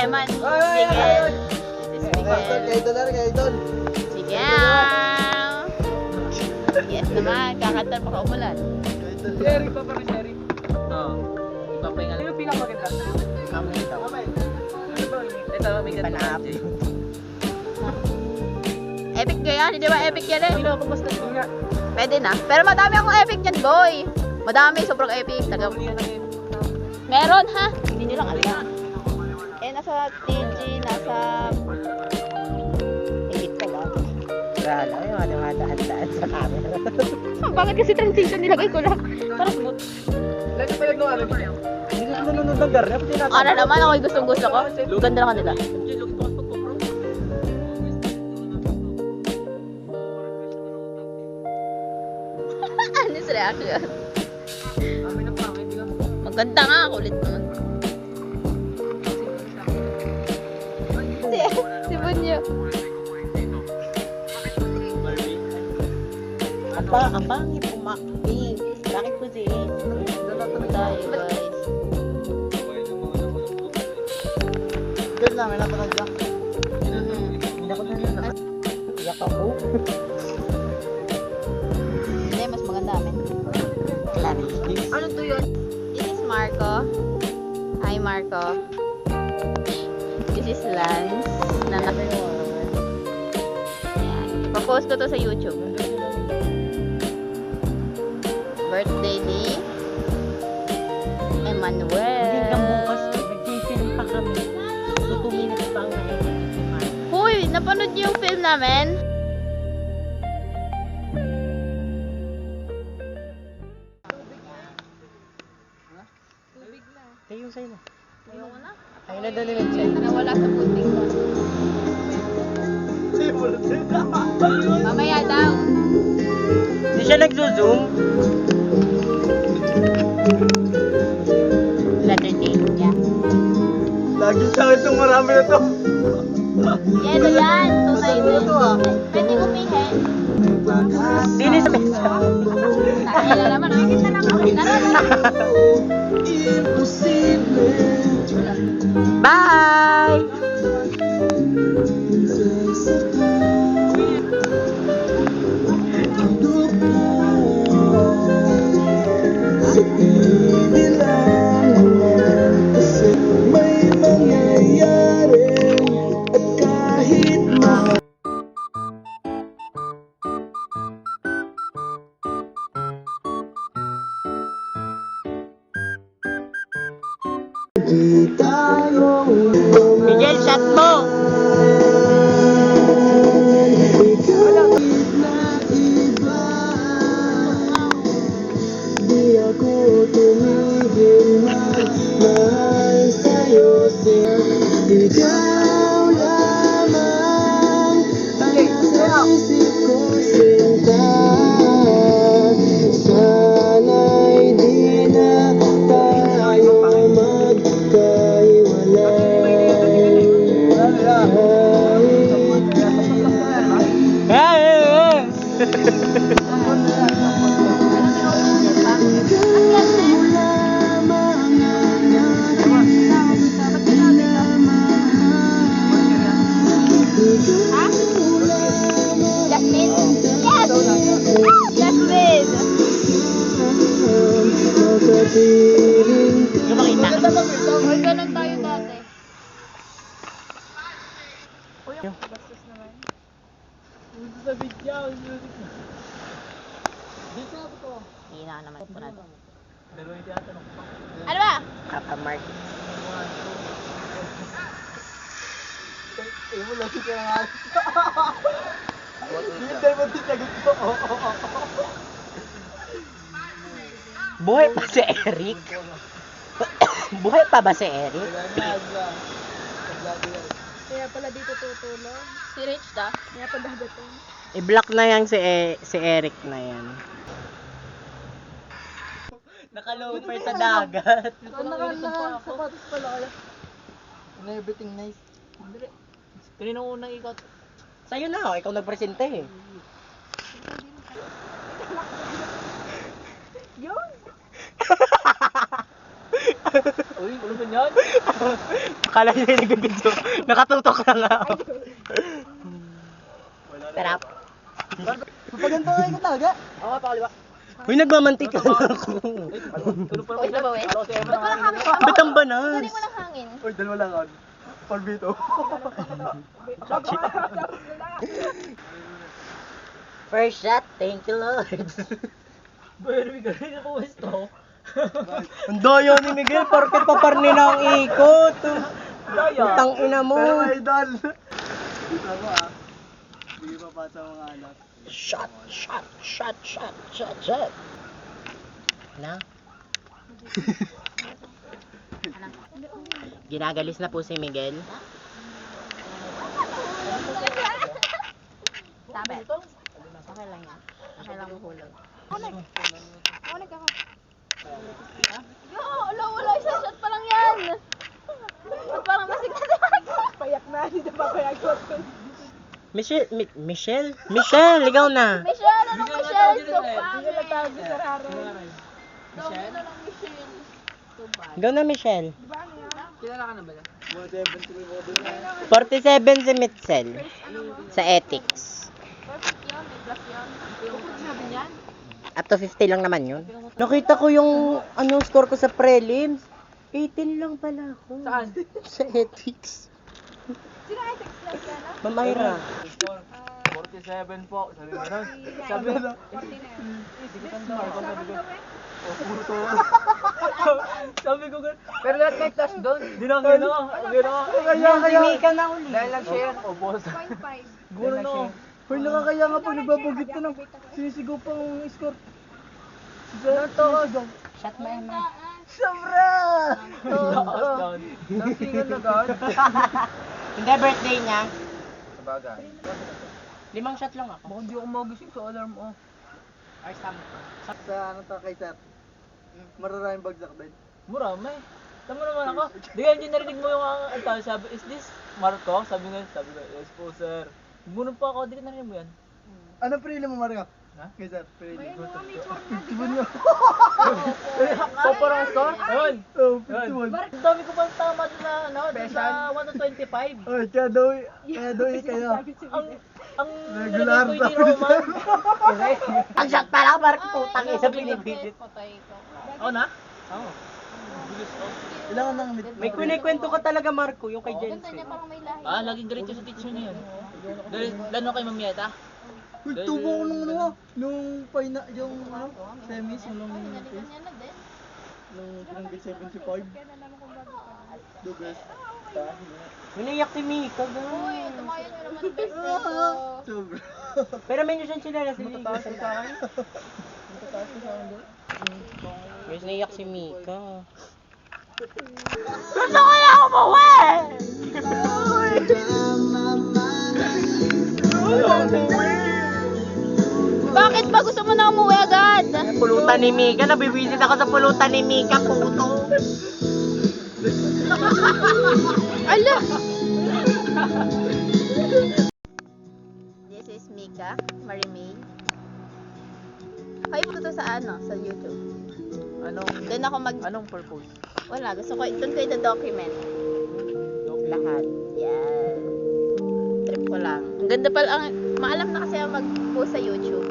Eman. Miguel. This is Miguel. Kaya idol. Sige. Yes naman, kakanta pa umulan. Eric pa rin, Eric. Oo. Ipapahinga. Ano yung pinakamaganda? Kami ito. Ano ba? Ito, may Panap. Epic ko yan, di ba epic yan eh? Hindi ako basta nga. Pwede na. Pero madami akong epic yan, boy. Madami, sobrang epic. Meron ha? Hindi nyo lang alam. Eh, nasa TG, nasa... Higit ka ba? Wala, yung daan sa camera. Bakit kasi transition nilagay ko lang? Para smooth. Lagi pa yung ano ba? Hindi ko nanonood ng garna. Ano naman, ako'y gustong gusto ko. Ganda lang kanila. Ano sa reaction? Maganda nga, kulit naman. Si Bunyo. Ang pangit umakting. Bakit ko si Tayo guys. Good lang, may napanood lang. Hindi ako nanonood. Iyak ako. Hindi, mas maganda amin. Ano to yun? This is Marco. Hi Marco. This is Lance. Ayan. Pa-post ko to sa YouTube. Birthday ni Emmanuel. Hanggang bukas, nag-film pa kami. So, 2 minutes pa ang nag-film. Hoy, napanood niyo yung film namin? Kayo sa'yo na. Ayoko na. Ayun na daw ni Vincent. Nawala sa puting ko. Mamaya daw. Hindi siya nagzo-zoom. Letter D. Yeah. Lagi sa akin itong marami na to. Yelo yan. Tunay Ano to ah? Pwede ko pihin. Dini sa mesa. Nakakila naman. Nakakit na lang ako. Bye! Miguel, shot mo! Ikaw lamang ang nasa isip ko sinta. Sana'y di na tayo May ganun tayo dati. Uy, bastos naman. Sa video. Dito na to. Hindi na naman po natin. Pero hindi atanong pa. Ano ba? Papa Mark. Eh, mo lagi ka nga. Hindi mo din sagot ko. Buhay pa si Eric? Buhay pa ba si Eric? Kaya pala dito tutulog. Si Rich da? Kaya pala dito. I-block na yan si Eric na yan. Nakaloper sa dagat. Sapatos pala kaya. Everything nice. Kanina unang ikot. Sa'yo na, ikaw nagpresente eh. Yun! Uy, ano ba yan? Akala niya yung nagbibidyo. Nakatutok na nga ako. Sarap. Papaganto nga ko talaga. Oo nga, pakaliwa. Uy, nagmamantik ka na ako. Uy, sabaw eh. Ba't walang hangin? Ba't ang banas? Galing mo ng hangin. Uy, dalawa lang ako. Palbito. First shot, thank you Lord. Pero may galing ako gusto. Ang daya ni Miguel, porket paparni na ang ikot. Utang ina mo. Pero may idol. Dito ako ah. Hindi pa pa sa mga anak. Shot. Na? Ginagalis na po si Miguel. Sabi. Okay lang yan. Okay lang mahulog. Yo, wala. Isang shot pa lang yan. Ba't parang masigla si Marco? Payak na, hindi na papayag ko. Michelle, ligaw na. Michelle, anong Michelle? So pangit. Michelle? Na lang Michelle. So bad. Ligaw na, Michelle. Kilala ka na ba yan? 47 si Mitchell. Sa ethics. Perfect yun, may plus yun. Bukod sabi niyan. Up to 50 lang naman yun. Nakita ko yung score ko sa prelims. 18 lang pala ako. Saan? Sa ethics. Sino ethics plus yan? Ma'am Ira. 47 po. Sabi mo nun. Sabi mo nun. Hindi ko tanda. Sabi ko gano'n. Pero lahat may class doon. Ginawa. Si Mika na uli. Dahil lang siya yan. Opo. 0.5. Guro no. Hoy, nakakaya nga pag nagbabagit ka ng sinisigaw pang score. Sinisigaw. Shot mo Emma. Sobra! Nasingan na God. Hindi, birthday niya. Sabagay. 5 shot lang ako. Baka hindi ako magising sa alarm mo. Or something. Sa ano to kay sir? Mararaming bagsak din. Marami. Tama naman ako. Di ka hindi narinig mo yung sabi, is this Marco? Sabi ko, yes po sir. Bunod pa ako, di ka narinig mo yan. Ano prelim mo Marco? Ha? Kay sir, prelim. Tibon mo. Paparang score? Ayun. Oh, 51. Ang dami ko pang tama na, sa 1 to 25. Oh, kaya daw kayo. Ang Regular nilagay ko hindi Roman. Ang shot pa lang, parang putang isa pinipidit. Patay ko. Oo na? Oo. Ilangan nang May kwento ka talaga, Marco, yung kay Ganda Jensen. niya parang may lahi. laging galit yung sa teacher niya yun. Lalo kay Ma'am Yeta? Uy, tubo ko nung final, yung semis, nung Pinalikan niya na din. pinanggit 75. Dugas. Minayak si Mika, Uy, gano'n. tumayo niyo naman best friend ko. Sobra. Pero may nyo siyang sila si Mika. May naiyak si Mika. Gusto ko na umuwi! Bakit ba gusto mo na umuwi agad? Pulutan ni Mika, nabibisit ako sa pulutan ni Mika, puto. Ala! This is Mika Marimay. Kayo po to sa sa YouTube. Doon ako Anong purpose? wala, gusto ko, doon ko ito-document. Lahat. Yan. Trip ko lang. Ang ganda pala, maalam na kasi ako mag-post sa YouTube.